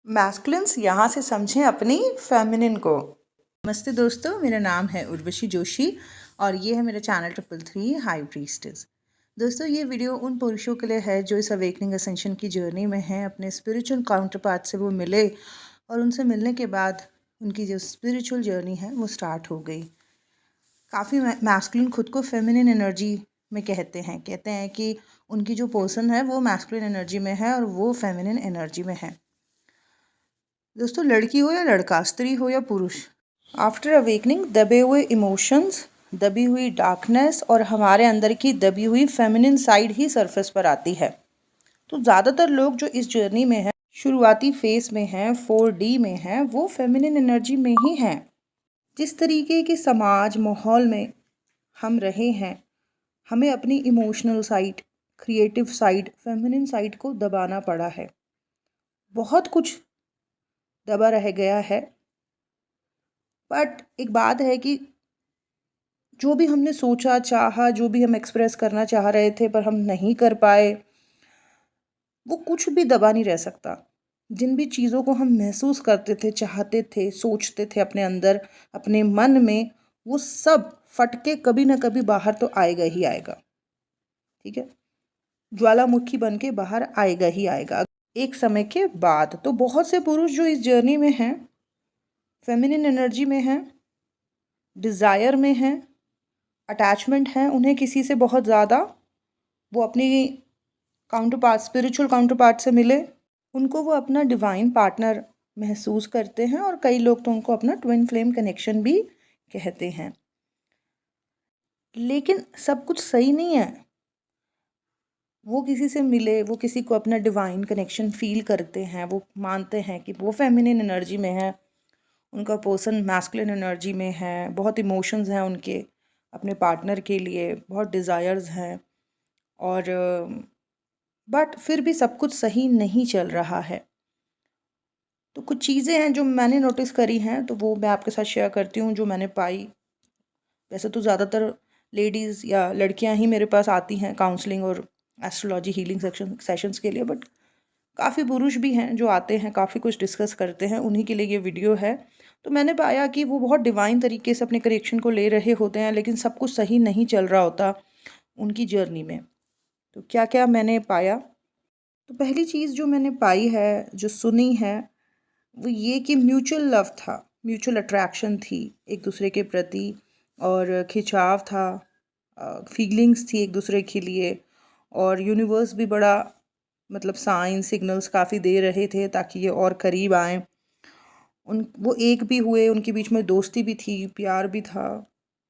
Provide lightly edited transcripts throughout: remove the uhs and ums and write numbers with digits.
Masculines यहाँ से समझें अपनी फेमिनिन को। नमस्ते दोस्तों, मेरा नाम है उर्वशी जोशी और ये है मेरा चैनल 333 हाई प्रीस्टेस। दोस्तों, ये वीडियो उन पुरुषों के लिए है जो इस अवेकनिंग असेंशन की जर्नी में हैं। अपने स्पिरिचुअल काउंटर पार्ट से वो मिले और उनसे मिलने के बाद उनकी जो स्पिरिचुअल जर्नी है वो स्टार्ट हो गई। काफ़ी मैस्कुलिन खुद को फेमिनिन एनर्जी में कहते हैं कि उनकी जो पर्सन है वो मैस्कुलिन एनर्जी में है और वो फेमिनिन एनर्जी में है। दोस्तों, लड़की हो या लड़का, स्त्री हो या पुरुष, आफ्टर अवेकनिंग दबे हुए इमोशंस, दबी हुई डार्कनेस और हमारे अंदर की दबी हुई फेमिनिन साइड ही सरफेस पर आती है। तो ज़्यादातर लोग जो इस जर्नी में हैं, शुरुआती फेस में हैं, 4D में हैं, वो फेमिनिन एनर्जी में ही हैं। जिस तरीके के समाज माहौल में हम रहे हैं, हमें अपनी emotional side, creative side, feminine side को दबाना पड़ा है। बहुत कुछ दबा रह गया है। बट एक बात है कि जो भी हमने सोचा चाहा, जो भी हम एक्सप्रेस करना चाह रहे थे पर हम नहीं कर पाए, वो कुछ भी दबा नहीं रह सकता। जिन भी चीज़ों को हम महसूस करते थे, चाहते थे, सोचते थे अपने अंदर, अपने मन में, वो सब फट के कभी ना कभी बाहर तो आएगा ही आएगा। ठीक है, ज्वालामुखी बन के बाहर आएगा ही आएगा एक समय के बाद। तो बहुत से पुरुष जो इस जर्नी में हैं, फेमिनिन एनर्जी में हैं, डिज़ायर में हैं, अटैचमेंट हैं उन्हें किसी से बहुत ज़्यादा, वो अपनी counter part, spiritual counter part से मिले, उनको वो अपना डिवाइन पार्टनर महसूस करते हैं और कई लोग तो उनको अपना ट्विन फ्लेम कनेक्शन भी कहते हैं। लेकिन सब कुछ सही नहीं है। वो किसी से मिले, वो किसी को अपना डिवाइन कनेक्शन फील करते हैं, वो मानते हैं कि वो फेमिनिन एनर्जी में है, उनका पर्सन मैस्कुलिन एनर्जी में है, बहुत इमोशंस हैं उनके अपने पार्टनर के लिए, बहुत डिज़ायर्स हैं, और बट फिर भी सब कुछ सही नहीं चल रहा है। तो कुछ चीज़ें हैं जो मैंने नोटिस करी हैं, तो वो मैं आपके साथ शेयर करती हूँ जो मैंने पाई। वैसे तो ज़्यादातर लेडीज़ या लड़कियाँ ही मेरे पास आती हैं काउंसलिंग और एस्ट्रोलॉजी हीलिंग सेशंस के लिए, बट काफ़ी पुरुष भी हैं जो आते हैं, काफ़ी कुछ डिस्कस करते हैं, उन्हीं के लिए ये वीडियो है। तो मैंने पाया कि वो बहुत डिवाइन तरीके से अपने करेक्शन को ले रहे होते हैं, लेकिन सब कुछ सही नहीं चल रहा होता उनकी जर्नी में। तो क्या क्या मैंने पाया? तो पहली चीज़ जो मैंने पाई है, जो सुनी है, वो ये कि म्यूचुअल लव था, म्यूचुअल अट्रैक्शन थी एक दूसरे के प्रति, और खिंचाव था, फीलिंग्स थी एक दूसरे के लिए, और यूनिवर्स भी बड़ा मतलब साइन सिग्नल्स काफ़ी दे रहे थे ताकि ये और करीब आएँ। वो एक भी हुए, उनके बीच में दोस्ती भी थी, प्यार भी था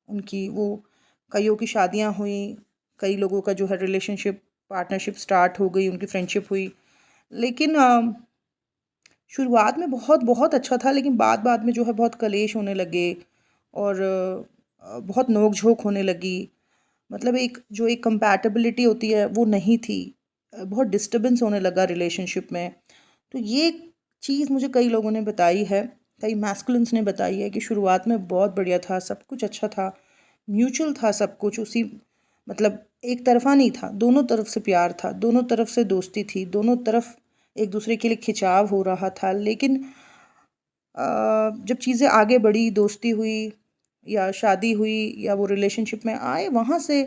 उनकी। वो कईयों की शादियाँ हुई, कई लोगों का जो है रिलेशनशिप, पार्टनरशिप स्टार्ट हो गई, उनकी फ्रेंडशिप हुई। लेकिन शुरुआत में बहुत बहुत अच्छा था, लेकिन बाद में जो है बहुत कलेश होने लगे और बहुत नोक-झोंक होने लगी। मतलब एक कंपैटिबिलिटी होती है वो नहीं थी। बहुत डिस्टर्बेंस होने लगा रिलेशनशिप में। तो ये चीज़ मुझे कई लोगों ने बताई है, कई मैस्कुलिन्स ने बताई है कि शुरुआत में बहुत बढ़िया था, सब कुछ अच्छा था, म्यूचुअल था सब कुछ, उसी मतलब एक तरफ़ा नहीं था, दोनों तरफ से प्यार था, दोनों तरफ से दोस्ती थी, दोनों तरफ एक दूसरे के लिए खिंचाव हो रहा था। लेकिन जब चीज़ें आगे बढ़ी, दोस्ती हुई या शादी हुई या वो रिलेशनशिप में आए, वहाँ से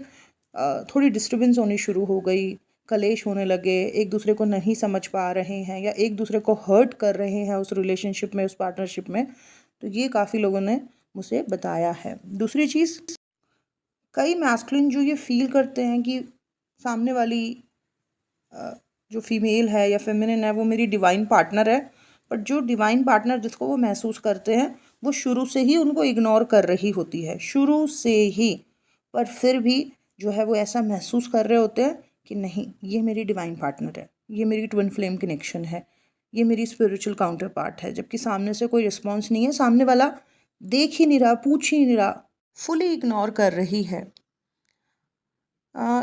थोड़ी डिस्टर्बेंस होनी शुरू हो गई, कलेश होने लगे, एक दूसरे को नहीं समझ पा रहे हैं या एक दूसरे को हर्ट कर रहे हैं उस रिलेशनशिप में, उस पार्टनरशिप में। तो ये काफ़ी लोगों ने मुझे बताया है। दूसरी चीज़, कई मैस्कुलिन जो ये फील करते हैं कि सामने वाली जो फीमेल है या फेमिनिन है वो मेरी डिवाइन पार्टनर है, बट जो डिवाइन पार्टनर जिसको वो महसूस करते हैं वो शुरू से ही उनको इग्नोर कर रही होती है, शुरू से ही। पर फिर भी जो है वो ऐसा महसूस कर रहे होते हैं कि नहीं, ये मेरी डिवाइन पार्टनर है, ये मेरी ट्विन फ्लेम कनेक्शन है, ये मेरी स्पिरिचुअल काउंटर पार्ट है, जबकि सामने से कोई रिस्पॉन्स नहीं है, सामने वाला देख ही नहीं रहा, पूछ ही नहीं रहा, फुली इग्नोर कर रही है।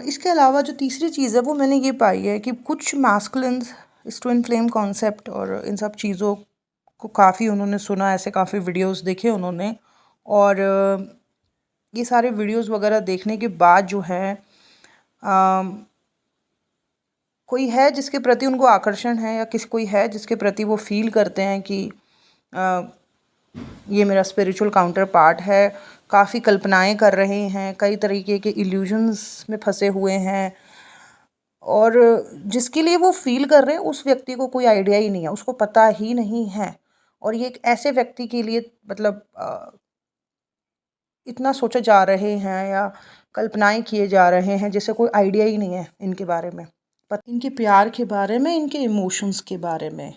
इसके अलावा जो तीसरी चीज़ है वो मैंने ये पाई है कि कुछ मैस्कुलिन्स इस ट्विन फ्लेम कॉन्सेप्ट और इन सब चीज़ों को काफ़ी उन्होंने सुना, ऐसे काफ़ी वीडियोस देखे उन्होंने, और ये सारे वीडियोस वगैरह देखने के बाद जो है कोई है जिसके प्रति उनको आकर्षण है, या कोई है जिसके प्रति वो फील करते हैं कि ये मेरा स्पिरिचुअल काउंटर पार्ट है। काफ़ी कल्पनाएं कर रहे हैं, कई तरीके के इल्यूजन्स में फंसे हुए हैं, और जिसके लिए वो फील कर रहे हैं उस व्यक्ति को कोई आइडिया ही नहीं है, उसको पता ही नहीं है। और ये एक ऐसे व्यक्ति के लिए मतलब इतना सोचे जा रहे हैं या कल्पनाएं किए जा रहे हैं जैसे कोई आइडिया ही नहीं है इनके बारे में, इनके प्यार के बारे में, इनके इमोशंस के बारे में।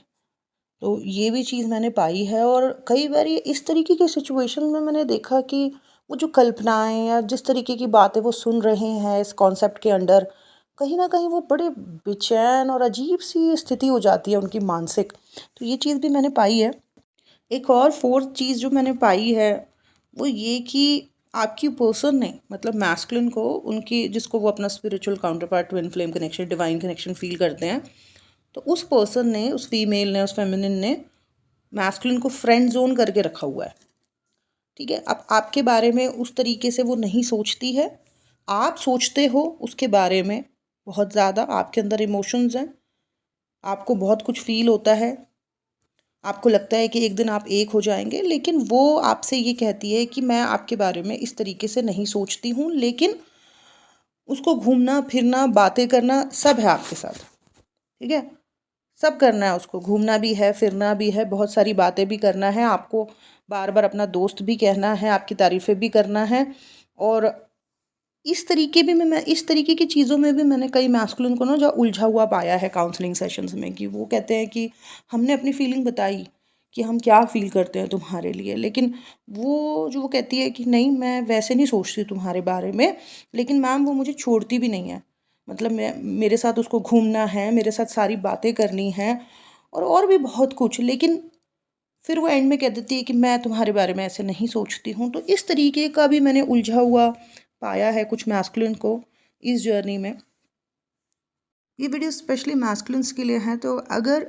तो ये भी चीज़ मैंने पाई है। और कई बार ये इस तरीके की सिचुएशन में मैंने देखा कि वो जो कल्पनाएं या जिस तरीके की बातें वो सुन रहे हैं इस कॉन्सेप्ट के अंडर, कहीं ना कहीं वो बड़े बेचैन और अजीब सी स्थिति हो जाती है उनकी मानसिक। तो ये चीज़ भी मैंने पाई है। एक और फोर्थ चीज़ जो मैंने पाई है वो ये कि आपकी पर्सन ने, मतलब मैस्कुलिन को, उनकी जिसको वो अपना spiritual counter part, twin flame connection, divine connection feel करते हैं, तो उस पर्सन ने, उस फीमेल ने, उस फेमिनिन ने मैस्कुलिन को फ्रेंड जोन करके रखा हुआ है। ठीक है, अब आपके बारे में उस तरीके से वो नहीं सोचती है, आप सोचते हो उसके बारे में बहुत ज़्यादा, आपके अंदर इमोशंस हैं, आपको बहुत कुछ फील होता है, आपको लगता है कि एक दिन आप एक हो जाएंगे, लेकिन वो आपसे ये कहती है कि मैं आपके बारे में इस तरीके से नहीं सोचती हूँ। लेकिन उसको घूमना फिरना, बातें करना सब है आपके साथ। ठीक है, सब करना है उसको, घूमना भी है, फिरना भी है, बहुत सारी बातें भी करना है, आपको बार बार अपना दोस्त भी कहना है, आपकी तारीफ़ें भी करना है। और इस तरीके की चीज़ों में भी मैंने कई मैस्कुलिन को ना जो उलझा हुआ पाया है काउंसलिंग सेशंस में, कि वो कहते हैं कि हमने अपनी फीलिंग बताई कि हम क्या फ़ील करते हैं तुम्हारे लिए, लेकिन वो कहती है कि नहीं, मैं वैसे नहीं सोचती तुम्हारे बारे में, लेकिन मैम वो मुझे छोड़ती भी नहीं है। मतलब मेरे साथ उसको घूमना है, मेरे साथ सारी बातें करनी हैं, और भी बहुत कुछ, लेकिन फिर वो एंड में कह देती है कि मैं तुम्हारे बारे में ऐसे नहीं सोचती हूँ। तो इस तरीके का भी मैंने उलझा हुआ पाया है कुछ मैस्कुलिन को इस जर्नी में। ये वीडियो स्पेशली मैस्कुलिन्स के लिए है। तो अगर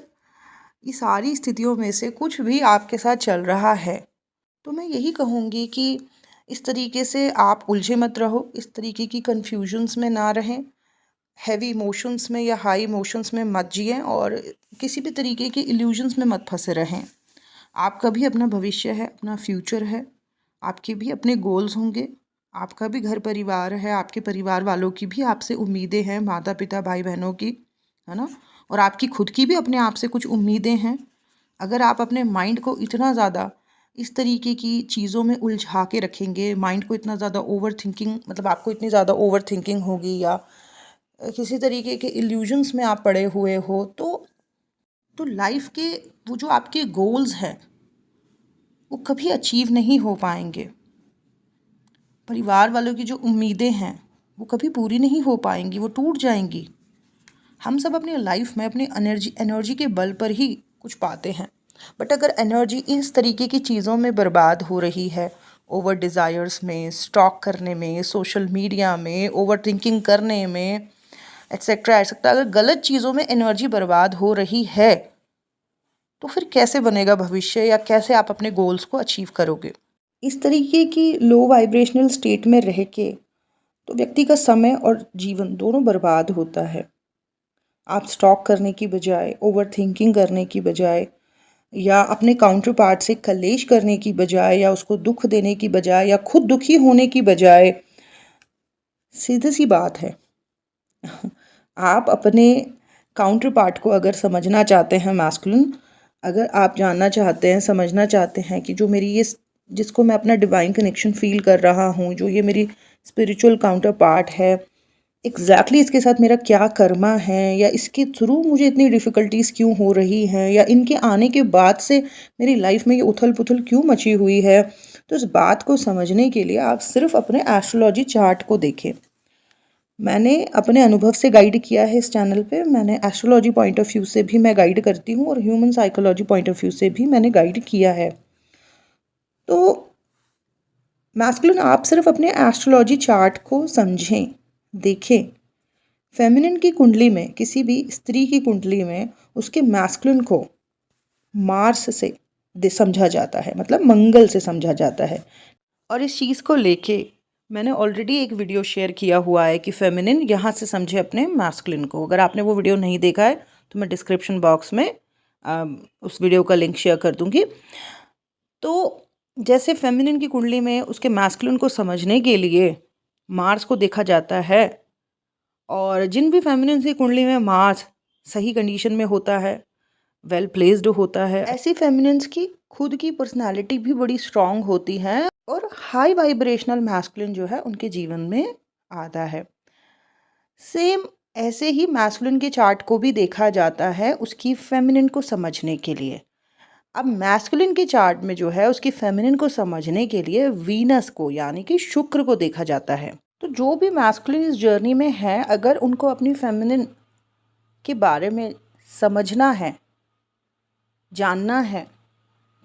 ये सारी स्थितियों में से कुछ भी आपके साथ चल रहा है तो मैं यही कहूँगी कि इस तरीके से आप उलझे मत रहो, इस तरीके की कन्फ्यूजन्स में ना रहें, हैवी इमोशंस में या हाई इमोशंस में मत जिएं, और किसी भी तरीके के इल्यूजन्स में मत फंसे रहें। आपका भी अपना भविष्य है, अपना फ्यूचर है, आपके भी अपने गोल्स होंगे, आपका भी घर परिवार है, आपके परिवार वालों की भी आपसे उम्मीदें हैं, माता पिता भाई बहनों की, है ना, और आपकी खुद की भी अपने आप से कुछ उम्मीदें हैं। अगर आप अपने माइंड को इतना ज़्यादा इस तरीके की चीज़ों में उलझा के रखेंगे, माइंड को इतना ज़्यादा ओवर थिंकिंग, मतलब आपको इतनी ज़्यादा ओवर थिंकिंग होगी, या किसी तरीके के इल्यूजन्स में आप पड़े हुए हो, तो लाइफ के वो जो आपके गोल्स हैं वो कभी अचीव नहीं हो पाएंगे। परिवार वालों की जो उम्मीदें हैं वो कभी पूरी नहीं हो पाएंगी, वो टूट जाएंगी। हम सब अपनी लाइफ में अपनी एनर्जी के बल पर ही कुछ पाते हैं, बट अगर एनर्जी इस तरीके की चीज़ों में बर्बाद हो रही है, ओवर डिज़ायर्स में, स्टॉक करने में, सोशल मीडिया में, ओवर थिंकिंग करने में, एक्सेट्रा एक्सेट्रा, अगर गलत चीज़ों में एनर्जी बर्बाद हो रही है तो फिर कैसे बनेगा भविष्य, या कैसे आप अपने गोल्स को अचीव करोगे। इस तरीके की लो वाइब्रेशनल स्टेट में रह के तो व्यक्ति का समय और जीवन दोनों बर्बाद होता है। आप स्टॉक करने की बजाय, ओवर थिंकिंग करने की बजाय, या अपने काउंटर पार्ट से कलेश करने की बजाय, या उसको दुख देने की बजाय, या खुद दुखी होने की बजाय, सीधी सी बात है आप अपने काउंटर पार्ट को अगर समझना चाहते हैं मैस्कुलिन, अगर आप जानना चाहते हैं, समझना चाहते हैं कि जो मेरी ये, जिसको मैं अपना डिवाइन कनेक्शन फील कर रहा हूँ, जो ये मेरी स्पिरिचुअल काउंटर पार्ट है, एग्जैक्टली इसके साथ मेरा क्या कर्मा है, या इसके थ्रू मुझे इतनी डिफ़िकल्टीज़ क्यों हो रही हैं, या इनके आने के बाद से मेरी लाइफ में ये उथल पुथल क्यों मची हुई है, तो इस बात को समझने के लिए आप सिर्फ अपने एस्ट्रोलॉजी चार्ट को देखें। मैंने अपने अनुभव से गाइड किया है इस चैनल पे, मैंने एस्ट्रोलॉजी पॉइंट ऑफ व्यू से भी मैं गाइड करती हूँ, और human psychology point of view से भी मैंने गाइड किया है। तो मैस्कुलिन, आप सिर्फ अपने एस्ट्रोलॉजी चार्ट को समझें, देखें। फेमिनिन की कुंडली में, किसी भी स्त्री की कुंडली में, उसके मैस्कुलिन को मार्स से समझा जाता है, मतलब मंगल से समझा जाता है। और इस चीज़ को लेके मैंने ऑलरेडी एक वीडियो शेयर किया हुआ है कि फेमिनिन यहाँ से समझे अपने मैस्कुलिन को। अगर आपने वो वीडियो नहीं देखा है तो मैं डिस्क्रिप्शन बॉक्स में उस वीडियो का लिंक शेयर कर दूँगी। तो जैसे फेमिनिन की कुंडली में उसके मैस्कुलिन को समझने के लिए मार्स को देखा जाता है, और जिन भी फेमिनिन की कुंडली में मार्स सही कंडीशन में होता है, वेल प्लेस्ड होता है, ऐसी फेमिनिन्स की खुद की पर्सनालिटी भी बड़ी स्ट्रांग होती है और हाई वाइब्रेशनल मैस्कुलिन जो है उनके जीवन में आता है। सेम ऐसे ही मैस्कुलिन के चार्ट को भी देखा जाता है उसकी फेमिनिन को समझने के लिए। अब मैस्कुलिन के चार्ट में जो है उसकी फेमिनिन को समझने के लिए वीनस को यानी कि शुक्र को देखा जाता है। तो जो भी मैस्कुलिन इस जर्नी में है, अगर उनको अपनी फेमिनिन के बारे में समझना है, जानना है,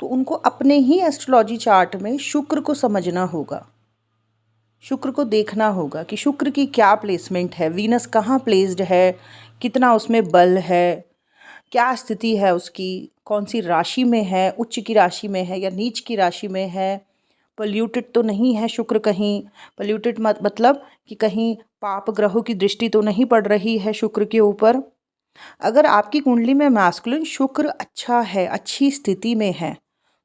तो उनको अपने ही एस्ट्रोलॉजी चार्ट में शुक्र को समझना होगा। शुक्र को देखना होगा कि शुक्र की क्या प्लेसमेंट है, वीनस कहाँ प्लेस्ड है, कितना उसमें बल है, क्या स्थिति है उसकी, कौन सी राशि में है, उच्च की राशि में है या नीच की राशि में है, पोल्यूटेड तो नहीं है शुक्र कहीं। पोल्यूटेड मतलब कि कहीं पाप ग्रहों की दृष्टि तो नहीं पड़ रही है शुक्र के ऊपर। अगर आपकी कुंडली में मैस्कुलिन शुक्र अच्छा है, अच्छी स्थिति में है,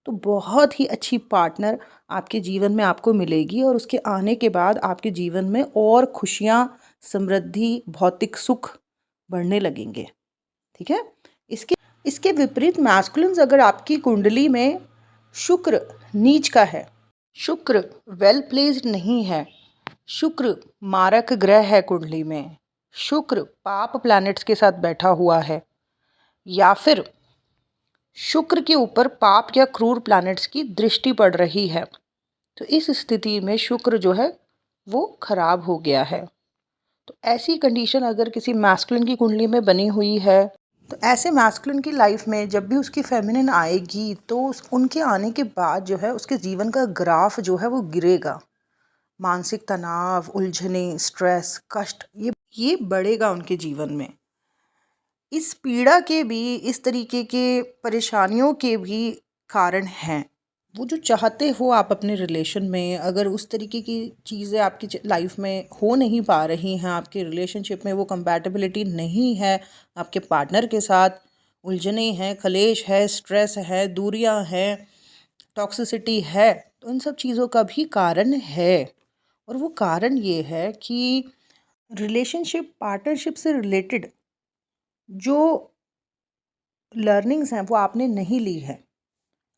तो बहुत ही अच्छी पार्टनर आपके जीवन में आपको मिलेगी और उसके आने के बाद आपके जीवन में और खुशियाँ, समृद्धि, भौतिक सुख बढ़ने लगेंगे। ठीक है। इसके विपरीत मैस्कुलिन्स अगर आपकी कुंडली में शुक्र नीच का है, शुक्र वेल प्लेस्ड नहीं है, शुक्र मारक ग्रह है कुंडली में, शुक्र पाप प्लैनेट्स के साथ बैठा हुआ है, या फिर शुक्र के ऊपर पाप या क्रूर प्लैनेट्स की दृष्टि पड़ रही है, तो इस स्थिति में शुक्र जो है वो खराब हो गया है। तो ऐसी कंडीशन अगर किसी मैस्कुलिन की कुंडली में बनी हुई है, तो ऐसे मैस्कुलिन की लाइफ में जब भी उसकी फेमिनिन आएगी तो उनके आने के बाद जो है उसके जीवन का ग्राफ जो है वो गिरेगा। मानसिक तनाव, उलझने, स्ट्रेस, कष्ट ये बढ़ेगा उनके जीवन में। इस पीड़ा के भी, इस तरीके के परेशानियों के भी कारण हैं। वो जो चाहते हो आप अपने रिलेशन में, अगर उस तरीके की चीज़ें आपकी लाइफ में हो नहीं पा रही हैं, आपके रिलेशनशिप में वो कंपैटिबिलिटी नहीं है आपके पार्टनर के साथ, उलझने हैं, कलेश है, स्ट्रेस है, दूरियां हैं, टॉक्सिसिटी है, तो इन सब चीज़ों का भी कारण है। और वो कारण ये है कि रिलेशनशिप, पार्टनरशिप से रिलेटेड जो लर्निंग्स हैं वो आपने नहीं ली है।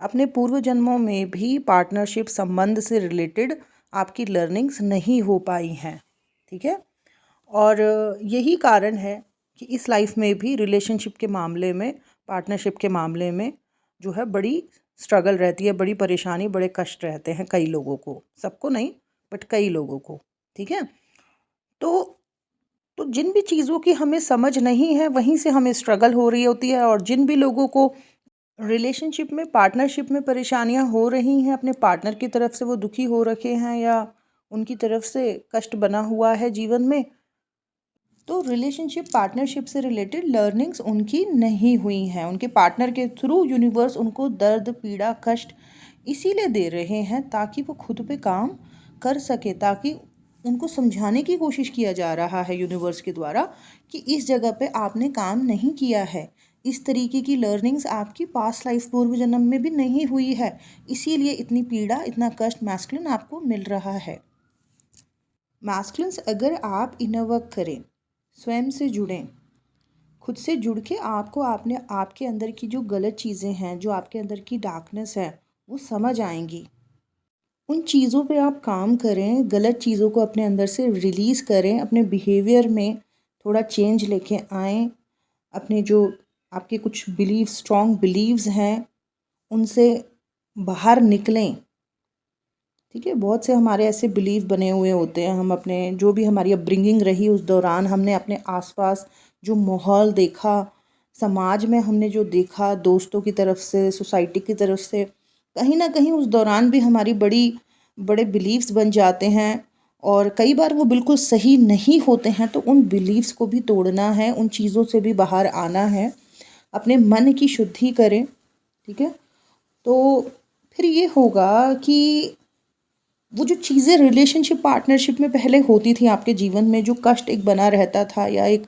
अपने पूर्व जन्मों में भी पार्टनरशिप संबंध से रिलेटेड आपकी लर्निंग्स नहीं हो पाई हैं। ठीक है। और यही कारण है कि इस लाइफ में भी रिलेशनशिप के मामले में, पार्टनरशिप के मामले में जो है बड़ी स्ट्रगल रहती है, बड़ी परेशानी, बड़े कष्ट रहते हैं कई लोगों को, सबको नहीं बट कई लोगों को। ठीक है। तो जिन भी चीज़ों की हमें समझ नहीं है वहीं से हमें स्ट्रगल हो रही होती है, और जिन भी लोगों को रिलेशनशिप में, पार्टनरशिप में परेशानियां हो रही हैं, अपने पार्टनर की तरफ से वो दुखी हो रखे हैं या उनकी तरफ से कष्ट बना हुआ है जीवन में, तो रिलेशनशिप, पार्टनरशिप से रिलेटेड लर्निंग्स उनकी नहीं हुई हैं। उनके पार्टनर के थ्रू यूनिवर्स उनको दर्द, पीड़ा, कष्ट इसीलिए दे रहे हैं ताकि वो खुद पे काम कर सके, ताकि उनको समझाने की कोशिश किया जा रहा है यूनिवर्स के द्वारा कि इस जगह पे आपने काम नहीं किया है, इस तरीके की लर्निंग्स आपकी पास्ट लाइफ, पूर्व जन्म में भी नहीं हुई है, इसीलिए इतनी पीड़ा, इतना कष्ट मैस्कुलिन आपको मिल रहा है। मैस्कुलिन्स अगर आप इनर वर्क करें, स्वयं से जुड़ें, खुद से जुड़ के आपको आपने आपके अंदर की जो गलत चीज़ें हैं, जो आपके अंदर की डार्कनेस है, वो समझ आएंगी। उन चीज़ों पे आप काम करें, गलत चीज़ों को अपने अंदर से रिलीज़ करें, अपने बिहेवियर में थोड़ा चेंज लेके आएँ, अपने जो आपके कुछ बिलीव, स्ट्रॉन्ग बिलीव्स हैं, उनसे बाहर निकलें। ठीक है। बहुत से हमारे ऐसे बिलीव बने हुए होते हैं, हम अपने जो भी हमारी अपब्रिंगिंग रही उस दौरान हमने अपने आसपास जो माहौल देखा, समाज में हमने जो देखा, दोस्तों की तरफ से, सोसाइटी की तरफ से, कहीं ना कहीं उस दौरान भी हमारी बड़े बिलीव्स बन जाते हैं और कई बार वो बिल्कुल सही नहीं होते हैं। तो उन बिलीव्स को भी तोड़ना है, उन चीज़ों से भी बाहर आना है, अपने मन की शुद्धि करें। ठीक है। तो फिर ये होगा कि वो जो चीज़ें रिलेशनशिप पार्टनरशिप में पहले होती थी आपके जीवन में, जो कष्ट एक बना रहता था या एक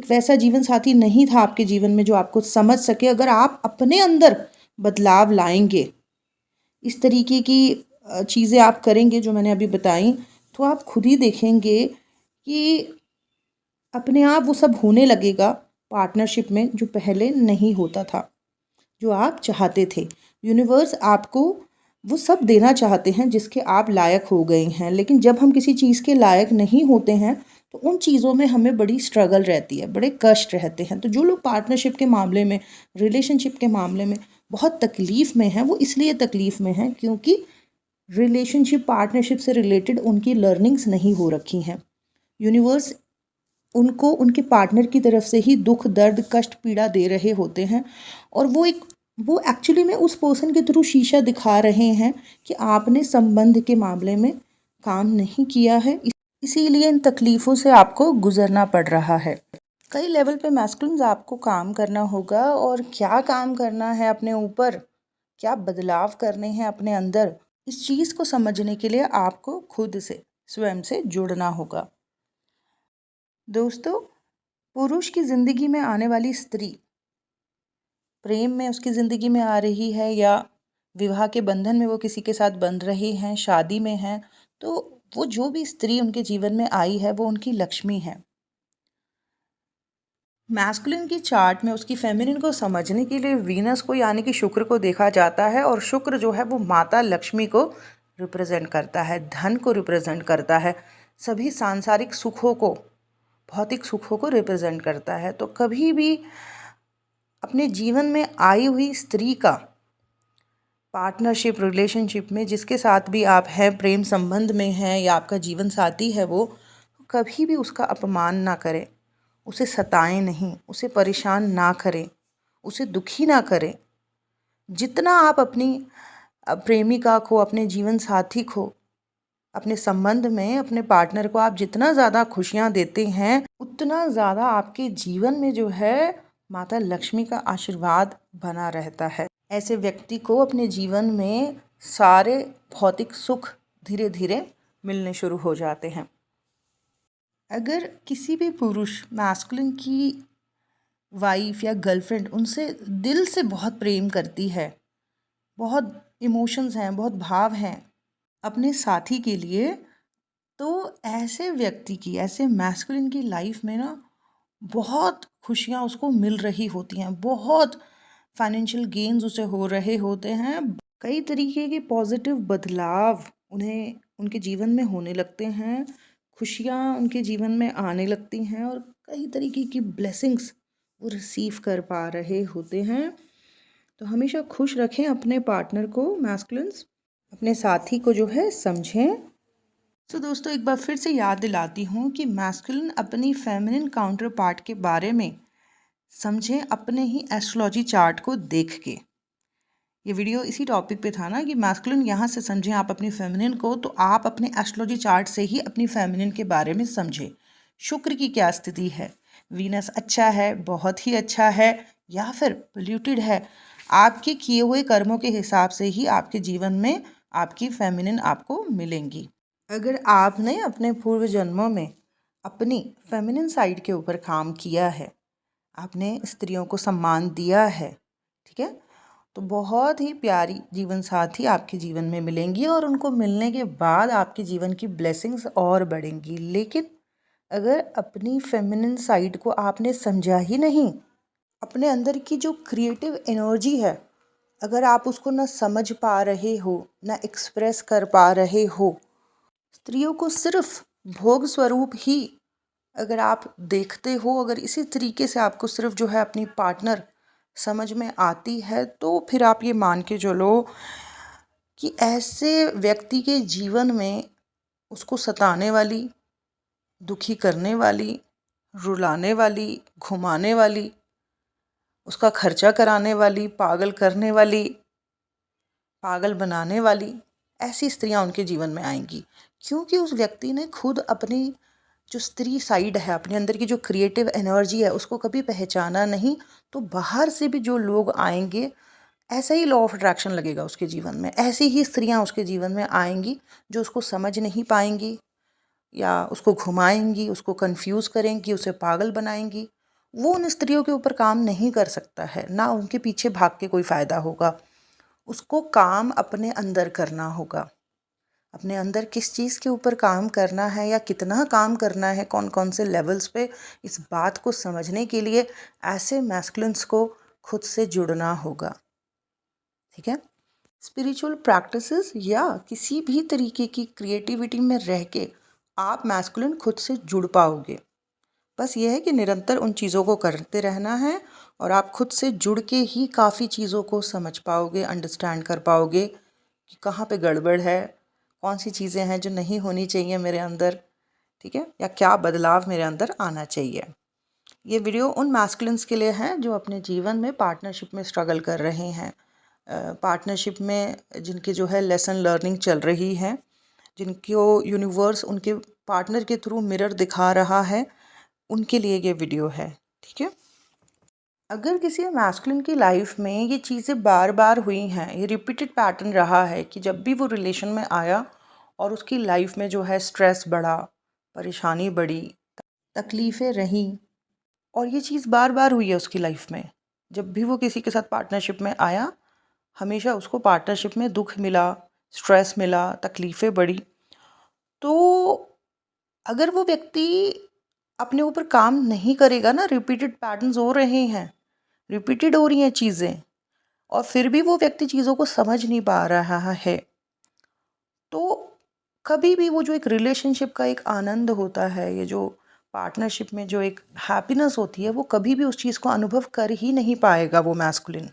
वैसा जीवन साथी नहीं था आपके जीवन में जो आपको समझ सके, अगर आप अपने अंदर बदलाव लाएंगे, इस तरीके की चीज़ें आप करेंगे जो मैंने अभी बताई, तो आप खुद ही देखेंगे कि अपने आप वो सब होने लगेगा पार्टनरशिप में जो पहले नहीं होता था, जो आप चाहते थे। यूनिवर्स आपको वो सब देना चाहते हैं जिसके आप लायक हो गए हैं, लेकिन जब हम किसी चीज़ के लायक नहीं होते हैं तो उन चीज़ों में हमें बड़ी स्ट्रगल रहती है, बड़े कष्ट रहते हैं। तो जो लोग पार्टनरशिप के मामले में, रिलेशनशिप के मामले में बहुत तकलीफ़ में हैं, वो इसलिए तकलीफ़ में हैं क्योंकि रिलेशनशिप पार्टनरशिप से रिलेटेड उनकी लर्निंग्स नहीं हो रखी हैं। यूनिवर्स उनको उनके पार्टनर की तरफ से ही दुख, दर्द, कष्ट, पीड़ा दे रहे होते हैं, और वो एक्चुअली में उस पर्सन के थ्रू शीशा दिखा रहे हैं कि आपने संबंध के मामले में काम नहीं किया है, इसीलिए इन तकलीफ़ों से आपको गुजरना पड़ रहा है। कई लेवल पे मैस्कुलिन्स आपको काम करना होगा, और क्या काम करना है अपने ऊपर, क्या बदलाव करने हैं अपने अंदर, इस चीज़ को समझने के लिए आपको खुद से, स्वयं से जुड़ना होगा। दोस्तों, पुरुष की ज़िंदगी में आने वाली स्त्री प्रेम में उसकी ज़िंदगी में आ रही है या विवाह के बंधन में वो किसी के साथ बंध रहे हैं, शादी में हैं, तो वो जो भी स्त्री उनके जीवन में आई है वो उनकी लक्ष्मी है। मैस्कुलिन की चार्ट में उसकी फेमिनिन को समझने के लिए वीनस को यानी कि शुक्र को देखा जाता है, और शुक्र जो है वो माता लक्ष्मी को रिप्रेजेंट करता है, धन को रिप्रेजेंट करता है, सभी सांसारिक सुखों को, भौतिक सुखों को रिप्रेजेंट करता है। तो कभी भी अपने जीवन में आई हुई स्त्री का पार्टनरशिप, रिलेशनशिप में जिसके साथ भी आप हैं, प्रेम संबंध में हैं या आपका जीवन साथी है वो, कभी भी उसका अपमान ना करें, उसे सताएं नहीं, उसे परेशान ना करें, उसे दुखी ना करें। जितना आप अपनी प्रेमिका को, अपने जीवन साथी को, अपने संबंध में अपने पार्टनर को आप जितना ज़्यादा खुशियाँ देते हैं, उतना ज़्यादा आपके जीवन में जो है माता लक्ष्मी का आशीर्वाद बना रहता है। ऐसे व्यक्ति को अपने जीवन में सारे भौतिक सुख धीरे धीरे मिलने शुरू हो जाते हैं। अगर किसी भी पुरुष मैस्कुलिन की वाइफ या गर्लफ्रेंड उनसे दिल से बहुत प्रेम करती है, बहुत इमोशंस हैं, बहुत भाव हैं अपने साथी के लिए, तो ऐसे व्यक्ति की, ऐसे मैस्कुलिन की लाइफ में ना बहुत खुशियाँ उसको मिल रही होती हैं, बहुत फाइनेंशियल गेन्स उसे हो रहे होते हैं, कई तरीके के पॉजिटिव बदलाव उन्हें उनके जीवन में होने लगते हैं, खुशियाँ उनके जीवन में आने लगती हैं, और कई तरीके की ब्लेसिंग्स वो रिसीव कर पा रहे होते हैं। तो हमेशा खुश रखें अपने पार्टनर को, मैस्कुलिन्स अपने साथी को जो है समझें। तो दोस्तों, एक बार फिर से याद दिलाती हूँ कि मैस्कुलिन अपनी फेमिनिन काउंटर पार्ट के बारे में समझें अपने ही एस्ट्रोलॉजी चार्ट को देख के। ये वीडियो इसी टॉपिक पे था ना कि मैस्कुलिन यहाँ से समझें आप अपनी फेमिनिन को, तो आप अपने एस्ट्रोलॉजी चार्ट से ही अपनी फेमिनिन के बारे में समझें। शुक्र की क्या स्थिति है, वीनस अच्छा है, बहुत ही अच्छा है, या फिर पोल्यूटेड है, आपके किए हुए कर्मों के हिसाब से ही आपके जीवन में आपकी फेमिनिन आपको मिलेंगी। अगर आपने अपने पूर्व जन्मों में अपनी फेमिनिन साइड के ऊपर काम किया है, आपने स्त्रियों को सम्मान दिया है, ठीक है, तो बहुत ही प्यारी जीवन साथी आपके जीवन में मिलेंगी, और उनको मिलने के बाद आपके जीवन की ब्लेसिंग्स और बढ़ेंगी। लेकिन अगर अपनी फेमिनिन साइड को आपने समझा ही नहीं, अपने अंदर की जो क्रिएटिव एनर्जी है, अगर आप उसको ना समझ पा रहे हो, ना एक्सप्रेस कर पा रहे हो, स्त्रियों को सिर्फ भोग स्वरूप ही अगर आप देखते हो, अगर इसी तरीके से आपको सिर्फ जो है अपनी पार्टनर समझ में आती है, तो फिर आप ये मान के चलो कि ऐसे व्यक्ति के जीवन में उसको सताने वाली, दुखी करने वाली, रुलाने वाली, घुमाने वाली, उसका खर्चा कराने वाली, पागल करने वाली, पागल बनाने वाली ऐसी स्त्रियां उनके जीवन में आएंगी, क्योंकि उस व्यक्ति ने खुद अपनी जो स्त्री साइड है, अपने अंदर की जो क्रिएटिव एनर्जी है, उसको कभी पहचाना नहीं। तो बाहर से भी जो लोग आएंगे ऐसा ही लॉ ऑफ अट्रैक्शन लगेगा उसके जीवन में। ऐसी ही स्त्रियां उसके जीवन में आएंगी जो उसको समझ नहीं पाएंगी या उसको घुमाएंगी, उसको कंफ्यूज करेंगी, उसे पागल बनाएंगी। वो उन स्त्रियों के ऊपर काम नहीं कर सकता है, ना उनके पीछे भाग के कोई फ़ायदा होगा। उसको काम अपने अंदर करना होगा। अपने अंदर किस चीज़ के ऊपर काम करना है या कितना काम करना है, कौन कौन से लेवल्स पे, इस बात को समझने के लिए ऐसे मैस्कुलिन्स को खुद से जुड़ना होगा। ठीक है। स्पिरिचुअल प्रैक्टिसेस या किसी भी तरीके की क्रिएटिविटी में रह के आप मैस्कुलिन खुद से जुड़ पाओगे। बस ये है कि निरंतर उन चीज़ों को करते रहना है और आप खुद से जुड़ के ही काफ़ी चीज़ों को समझ पाओगे, अंडरस्टैंड कर पाओगे कि कहाँ पे गड़बड़ है, कौन सी चीज़ें हैं जो नहीं होनी चाहिए मेरे अंदर, ठीक है, या क्या बदलाव मेरे अंदर आना चाहिए। ये वीडियो उन मैस्कुलिन्स के लिए है जो अपने जीवन में पार्टनरशिप में स्ट्रगल कर रहे हैं, पार्टनरशिप में जिनके जो है लेसन लर्निंग चल रही है, जिनको यूनिवर्स उनके पार्टनर के थ्रू मिरर दिखा रहा है, उनके लिए ये वीडियो है। ठीक है। अगर किसी मैस्कुलिन की लाइफ में ये चीज़ें बार बार हुई हैं, ये रिपीटेड पैटर्न रहा है कि जब भी वो रिलेशन में आया और उसकी लाइफ में जो है स्ट्रेस बढ़ा, परेशानी बढ़ी, तकलीफ़ें रहीं, और ये चीज़ बार बार हुई है उसकी लाइफ में, जब भी वो किसी के साथ पार्टनरशिप में आया हमेशा उसको पार्टनरशिप में दुख मिला, स्ट्रेस मिला, तकलीफ़ें बढ़ी, तो अगर वो व्यक्ति अपने ऊपर काम नहीं करेगा ना, रिपीटेड पैटर्न्स हो रहे हैं, रिपीटेड हो रही हैं चीज़ें, और फिर भी वो व्यक्ति चीज़ों को समझ नहीं पा रहा है, तो कभी भी वो जो एक रिलेशनशिप का एक आनंद होता है, ये जो पार्टनरशिप में जो एक हैप्पीनेस होती है, वो कभी भी उस चीज़ को अनुभव कर ही नहीं पाएगा वो मैस्कुलिन।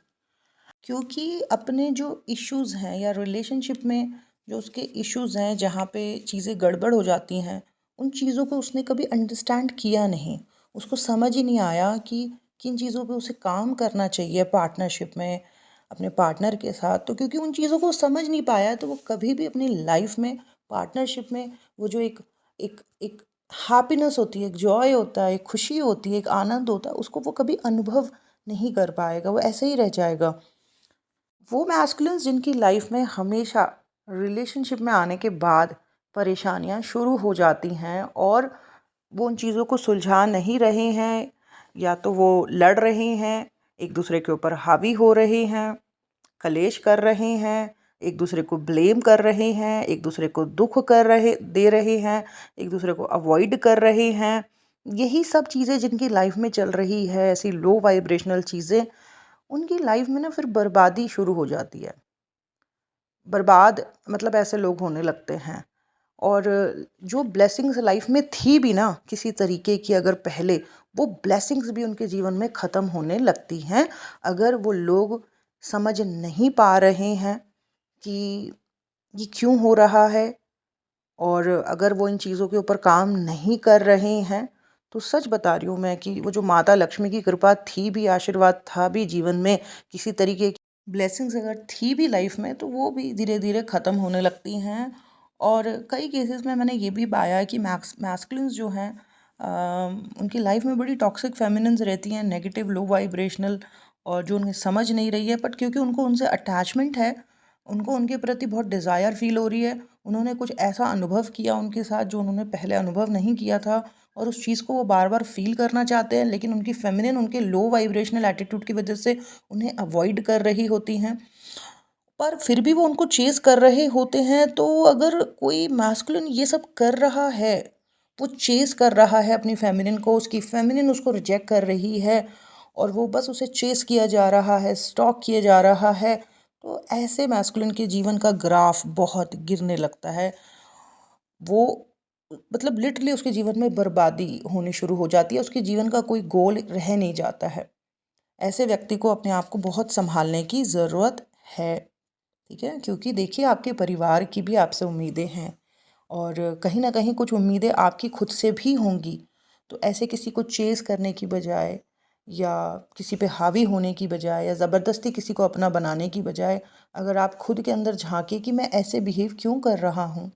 क्योंकि अपने जो इश्यूज़ हैं या रिलेशनशिप में जो उसके इश्यूज़ हैं, जहाँ पे चीज़ें गड़बड़ हो जाती हैं, उन चीज़ों को उसने कभी अंडरस्टैंड किया नहीं। उसको समझ ही नहीं आया कि किन चीज़ों पे उसे काम करना चाहिए पार्टनरशिप में, अपने पार्टनर के साथ। तो क्योंकि उन चीज़ों को वो समझ नहीं पाया, तो वो कभी भी अपनी लाइफ में, पार्टनरशिप में, वो जो एक एक एक हैप्पीनेस होती है, एक जॉय होता है, एक खुशी होती है, एक आनंद होता है, उसको वो कभी अनुभव नहीं कर पाएगा, वो ऐसे ही रह जाएगा। वो मैस्कुलिन्स जिनकी लाइफ में हमेशा रिलेशनशिप में आने के बाद परेशानियां शुरू हो जाती हैं और वो उन चीज़ों को सुलझा नहीं रहे हैं, या तो वो लड़ रहे हैं, एक दूसरे के ऊपर हावी हो रहे हैं, कलेश कर रहे हैं, एक दूसरे को ब्लेम कर रहे हैं, एक दूसरे को दुख दे रहे हैं, एक दूसरे को अवॉइड कर रहे हैं, यही सब चीज़ें जिनकी लाइफ में चल रही है, ऐसी लो वाइब्रेशनल चीज़ें, उनकी लाइफ में ना फिर बर्बादी शुरू हो जाती है। बर्बाद मतलब ऐसे लोग होने लगते हैं। और जो ब्लेसिंग्स लाइफ में थी भी ना किसी तरीके की, अगर पहले, वो ब्लेसिंग्स भी उनके जीवन में ख़त्म होने लगती हैं, अगर वो लोग समझ नहीं पा रहे हैं कि ये क्यों हो रहा है, और अगर वो इन चीज़ों के ऊपर काम नहीं कर रहे हैं। तो सच बता रही हूँ मैं कि वो जो माता लक्ष्मी की कृपा थी भी, आशीर्वाद था भी जीवन में, किसी तरीके की ब्लेसिंग्स अगर थी भी लाइफ में, तो वो भी धीरे धीरे ख़त्म होने लगती हैं। और कई केसेस में मैंने ये भी पाया है कि मैस्कुलिन्स जो हैं, उनकी लाइफ में बड़ी टॉक्सिक फेमिनिन्स रहती हैं, नेगेटिव लो वाइब्रेशनल, और जो उन्हें समझ नहीं रही है, बट क्योंकि उनको उनसे अटैचमेंट है, उनको उनके प्रति बहुत डिज़ायर फील हो रही है, उन्होंने कुछ ऐसा अनुभव किया उनके साथ जो उन्होंने पहले अनुभव नहीं किया था, और उस चीज़ को वो बार बार फील करना चाहते हैं, लेकिन उनकी फेमिनिन उनके लो वाइब्रेशनल एटीट्यूड की वजह से उन्हें अवॉइड कर रही होती हैं, पर फिर भी वो उनको चेज़ कर रहे होते हैं। तो अगर कोई मैस्कुलिन ये सब कर रहा है, वो चेज़ कर रहा है अपनी फेमिनिन को, उसकी फेमिनिन उसको रिजेक्ट कर रही है, और वो बस उसे चेज़ किया जा रहा है, स्टॉक किया जा रहा है, तो ऐसे मैस्कुलिन के जीवन का ग्राफ बहुत गिरने लगता है। वो मतलब लिटरली उसके जीवन में बर्बादी होनी शुरू हो जाती है, उसके जीवन का कोई गोल रह नहीं जाता है। ऐसे व्यक्ति को अपने आप को बहुत संभालने की ज़रूरत है। ठीक है, क्योंकि देखिए आपके परिवार की भी आपसे उम्मीदें हैं, और कहीं ना कहीं कुछ उम्मीदें आपकी खुद से भी होंगी। तो ऐसे किसी को चेज़ करने की बजाय, या किसी पे हावी होने की बजाय, या ज़बरदस्ती किसी को अपना बनाने की बजाय, अगर आप खुद के अंदर झांके कि मैं ऐसे बिहेव क्यों कर रहा हूँ,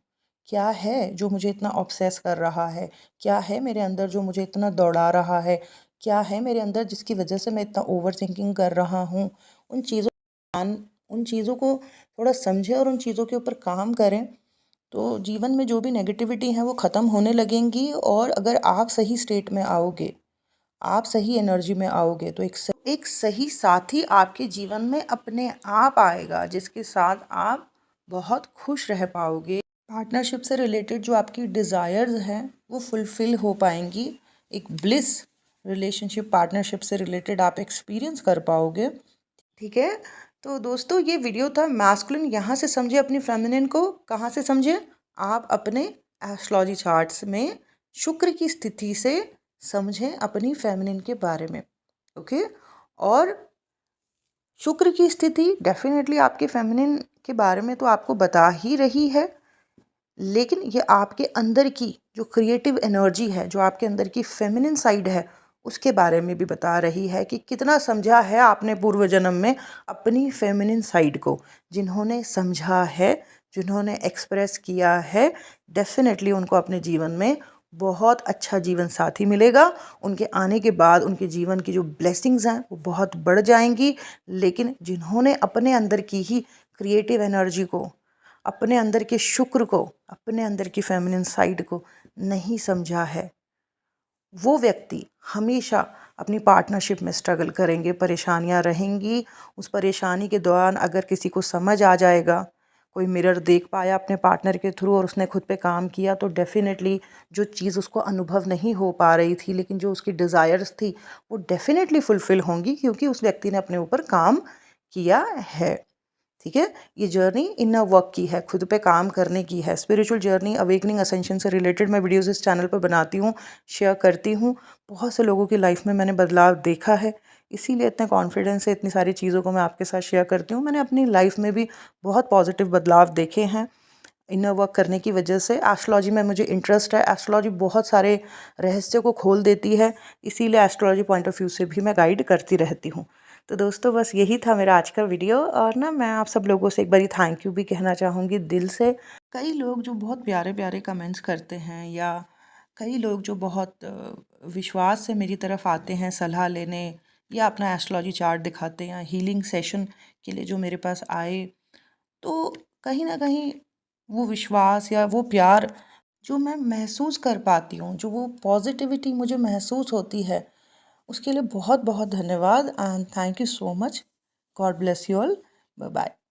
क्या है जो मुझे इतना ऑब्सेस कर रहा है, क्या है मेरे अंदर जो मुझे इतना दौड़ा रहा है, क्या है मेरे अंदर जिसकी वजह से मैं इतना ओवर थिंकिंग कर रहा हूँ, उन चीज़ों उन चीज़ों को थोड़ा समझें और उन चीज़ों के ऊपर काम करें, तो जीवन में जो भी नेगेटिविटी है वो ख़त्म होने लगेंगी। और अगर आप सही स्टेट में आओगे, आप सही एनर्जी में आओगे, तो एक सही साथी आपके जीवन में अपने आप आएगा, जिसके साथ आप बहुत खुश रह पाओगे। पार्टनरशिप से रिलेटेड जो आपकी डिज़ायर्स हैं वो फुलफ़िल हो पाएंगी। एक ब्लिस रिलेशनशिप पार्टनरशिप से रिलेटेड आप एक्सपीरियंस कर पाओगे। ठीक है, तो दोस्तों ये वीडियो था मैस्कुलिन यहाँ से समझे अपनी फेमिनिन को। कहाँ से समझे? आप अपने एस्ट्रोलॉजी चार्ट्स में शुक्र की स्थिति से समझें अपनी फेमिनिन के बारे में। ओके, और शुक्र की स्थिति डेफिनेटली आपके फेमिनिन के बारे में तो आपको बता ही रही है, लेकिन ये आपके अंदर की जो क्रिएटिव एनर्जी है, जो आपके अंदर की फेमिनिन साइड है, उसके बारे में भी बता रही है कि कितना समझा है आपने पूर्व जन्म में अपनी फेमिनिन साइड को। जिन्होंने समझा है, जिन्होंने एक्सप्रेस किया है, डेफिनेटली उनको अपने जीवन में बहुत अच्छा जीवन साथी मिलेगा। उनके आने के बाद उनके जीवन की जो ब्लेसिंग्स हैं वो बहुत बढ़ जाएंगी। लेकिन जिन्होंने अपने अंदर की ही क्रिएटिव एनर्जी को, अपने अंदर के शुक्र को, अपने अंदर की फेमिनिन साइड को नहीं समझा है, वो व्यक्ति हमेशा अपनी पार्टनरशिप में स्ट्रगल करेंगे, परेशानियां रहेंगी। उस परेशानी के दौरान अगर किसी को समझ आ जाएगा, कोई मिरर देख पाया अपने पार्टनर के थ्रू और उसने खुद पे काम किया, तो डेफिनेटली जो चीज़ उसको अनुभव नहीं हो पा रही थी, लेकिन जो उसकी डिज़ायर्स थी वो डेफिनेटली फुलफ़िल होंगी, क्योंकि उस व्यक्ति ने अपने ऊपर काम किया है। ठीक है, ये जर्नी इनर वर्क की है, खुद पे काम करने की है। स्पिरिचुअल जर्नी, अवेकनिंग, असेंशन से रिलेटेड मैं वीडियोस इस चैनल पर बनाती हूँ, शेयर करती हूँ। बहुत से लोगों की लाइफ में मैंने बदलाव देखा है, इसीलिए इतने कॉन्फिडेंस से इतनी सारी चीज़ों को मैं आपके साथ शेयर करती हूँ। मैंने अपनी लाइफ में भी बहुत पॉजिटिव बदलाव देखे हैं इनर वर्क करने की वजह से। एस्ट्रोलॉजी में मुझे इंटरेस्ट है, एस्ट्रोलॉजी बहुत सारे रहस्य को खोल देती है, इसीलिए एस्ट्रोलॉजी पॉइंट ऑफ व्यू से भी मैं गाइड करती रहती हूँ। तो दोस्तों बस यही था मेरा आज का वीडियो, और ना मैं आप सब लोगों से एक बारी थैंक यू भी कहना चाहूँगी दिल से। कई लोग जो बहुत प्यारे प्यारे कमेंट्स करते हैं, या कई लोग जो बहुत विश्वास से मेरी तरफ आते हैं सलाह लेने, या अपना एस्ट्रोलॉजी चार्ट दिखाते हैं, या हीलिंग सेशन के लिए जो मेरे पास आए, तो कहीं ना कहीं वो विश्वास या वो प्यार जो मैं महसूस कर पाती हूँ, जो वो पॉजिटिविटी मुझे महसूस होती है, उसके लिए बहुत बहुत धन्यवाद and thank you so much. God bless you all. Bye bye.